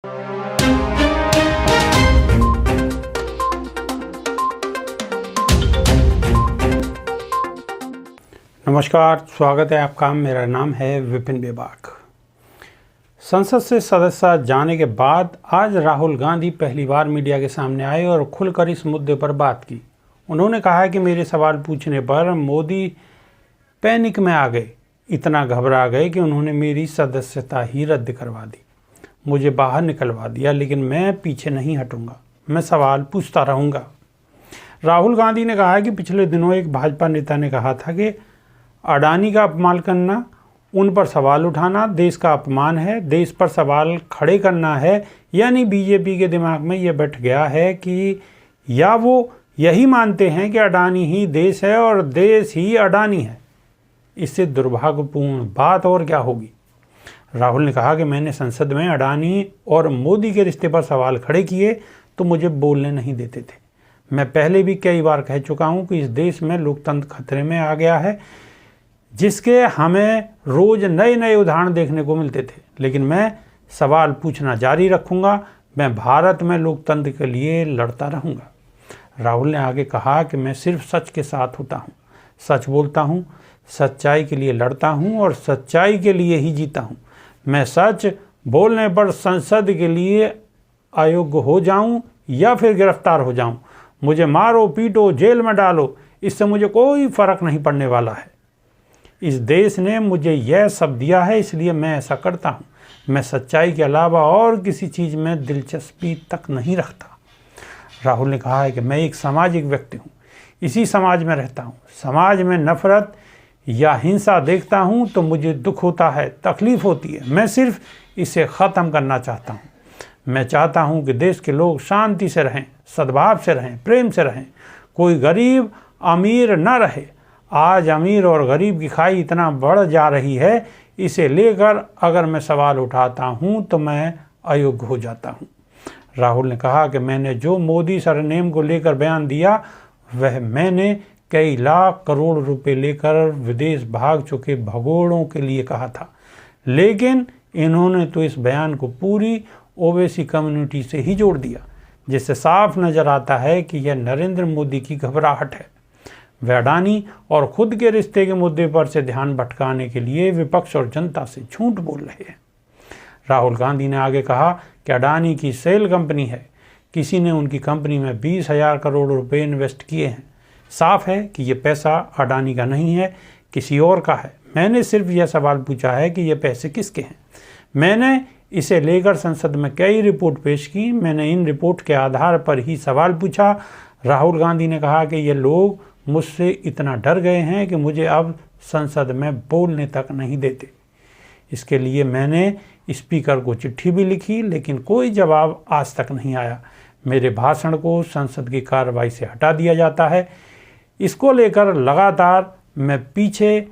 नमस्कार, स्वागत है आपका। मेरा नाम है विपिन बेबाक। संसद से सदस्यता जाने के बाद आज राहुल गांधी पहली बार मीडिया के सामने आए और खुलकर इस मुद्दे पर बात की। उन्होंने कहा कि मेरे सवाल पूछने पर मोदी पैनिक में आ गए, इतना घबरा गए कि उन्होंने मेरी सदस्यता ही रद्द करवा दी, मुझे बाहर निकलवा दिया। लेकिन मैं पीछे नहीं हटूंगा, मैं सवाल पूछता रहूंगा। राहुल गांधी ने कहा कि पिछले दिनों एक भाजपा नेता ने कहा था कि अडानी का अपमान करना, उन पर सवाल उठाना देश का अपमान है, देश पर सवाल खड़े करना है। यानी बीजेपी के दिमाग में ये बैठ गया है कि या वो यही मानते हैं कि अडानी ही देश है और देश ही अडानी है। इससे दुर्भाग्यपूर्ण बात और क्या होगी। राहुल ने कहा कि मैंने संसद में अडानी और मोदी के रिश्ते पर सवाल खड़े किए तो मुझे बोलने नहीं देते थे। मैं पहले भी कई बार कह चुका हूं कि इस देश में लोकतंत्र खतरे में आ गया है, जिसके हमें रोज नए नए उदाहरण देखने को मिलते थे। लेकिन मैं सवाल पूछना जारी रखूंगा, मैं भारत में लोकतंत्र के लिए लड़ता रहूंगा। राहुल ने आगे कहा कि मैं सिर्फ सच के साथ होता हूं, सच बोलता हूं, सच्चाई के लिए लड़ता हूं और सच्चाई के लिए ही जीता हूं। मैं सच बोलने पर संसद के लिए अयोग्य हो जाऊं या फिर गिरफ्तार हो जाऊं, मुझे मारो पीटो जेल में डालो, इससे मुझे कोई फर्क नहीं पड़ने वाला है। इस देश ने मुझे यह सब दिया है, इसलिए मैं ऐसा करता हूं। मैं सच्चाई के अलावा और किसी चीज़ में दिलचस्पी तक नहीं रखता। राहुल ने कहा है कि मैं एक सामाजिक व्यक्ति हूं, इसी समाज में रहता हूं। समाज में नफरत या हिंसा देखता हूं तो मुझे दुख होता है, तकलीफ होती है। मैं सिर्फ इसे ख़त्म करना चाहता हूं। मैं चाहता हूं कि देश के लोग शांति से रहें, सद्भाव से रहें, प्रेम से रहें। कोई गरीब अमीर न रहे। आज अमीर और गरीब की खाई इतना बढ़ जा रही है, इसे लेकर अगर मैं सवाल उठाता हूं तो मैं अयोग्य हो जाता हूं। राहुल ने कहा कि मैंने जो मोदी सरनेम को लेकर बयान दिया वह मैंने कई लाख करोड़ रुपए लेकर विदेश भाग चुके भगोड़ों के लिए कहा था। लेकिन इन्होंने तो इस बयान को पूरी ओवैसी कम्युनिटी से ही जोड़ दिया, जिससे साफ नजर आता है कि यह नरेंद्र मोदी की घबराहट है। वे अडानी और खुद के रिश्ते के मुद्दे पर से ध्यान भटकाने के लिए विपक्ष और जनता से झूठ बोल रहे हैं। राहुल गांधी ने आगे कहा कि अडानी की सेल कंपनी है, किसी ने उनकी कंपनी में 20,000 करोड़ रुपए इन्वेस्ट किए हैं। साफ है कि ये पैसा अडानी का नहीं है, किसी और का है। मैंने सिर्फ यह सवाल पूछा है कि ये पैसे किसके हैं। मैंने इसे लेकर संसद में कई रिपोर्ट पेश की, मैंने इन रिपोर्ट के आधार पर ही सवाल पूछा। राहुल गांधी ने कहा कि ये लोग मुझसे इतना डर गए हैं कि मुझे अब संसद में बोलने तक नहीं देते। इसके लिए मैंने स्पीकर को चिट्ठी भी लिखी, लेकिन कोई जवाब आज तक नहीं आया। मेरे भाषण को संसद की कार्रवाई से हटा दिया जाता है। इसको लेकर लगातार मैं पीछे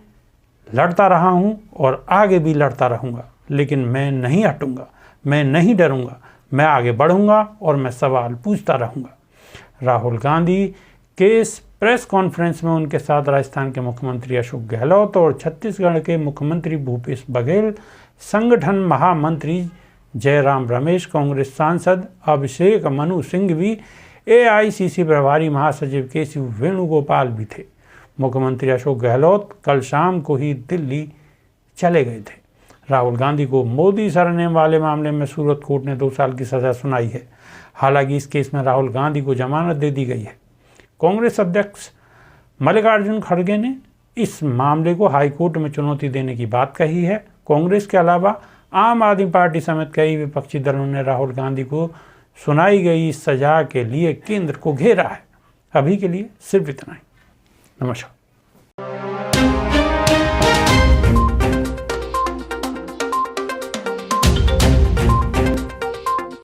लड़ता रहा हूं और आगे भी लड़ता रहूंगा, लेकिन मैं नहीं हटूंगा, मैं नहीं डरूंगा, मैं आगे बढ़ूंगा और मैं सवाल पूछता रहूंगा। राहुल गांधी के इस प्रेस कॉन्फ्रेंस में उनके साथ राजस्थान के मुख्यमंत्री अशोक गहलोत और छत्तीसगढ़ के मुख्यमंत्री भूपेश बघेल, संगठन महामंत्री जयराम रमेश, कांग्रेस सांसद अभिषेक मनु सिंघवी, एआईसीसी प्रभारी महासचिव केसी वेणुगोपाल भी थे। मुख्यमंत्री अशोक गहलोत कल शाम को ही दिल्ली चले गए थे। राहुल गांधी को मोदी सरनेम वाले मामले में सूरत कोर्ट ने 2 साल की सजा सुनाई है। हालांकि इस केस में राहुल गांधी को जमानत दे दी गई है। कांग्रेस अध्यक्ष मल्लिकार्जुन खड़गे ने इस मामले को हाईकोर्ट में चुनौती देने की बात कही है। कांग्रेस के अलावा आम आदमी पार्टी समेत कई विपक्षी दलों ने राहुल गांधी को सुनाई गई सजा के लिए केंद्र को घेरा है। अभी के लिए सिर्फ इतना ही। नमस्कार।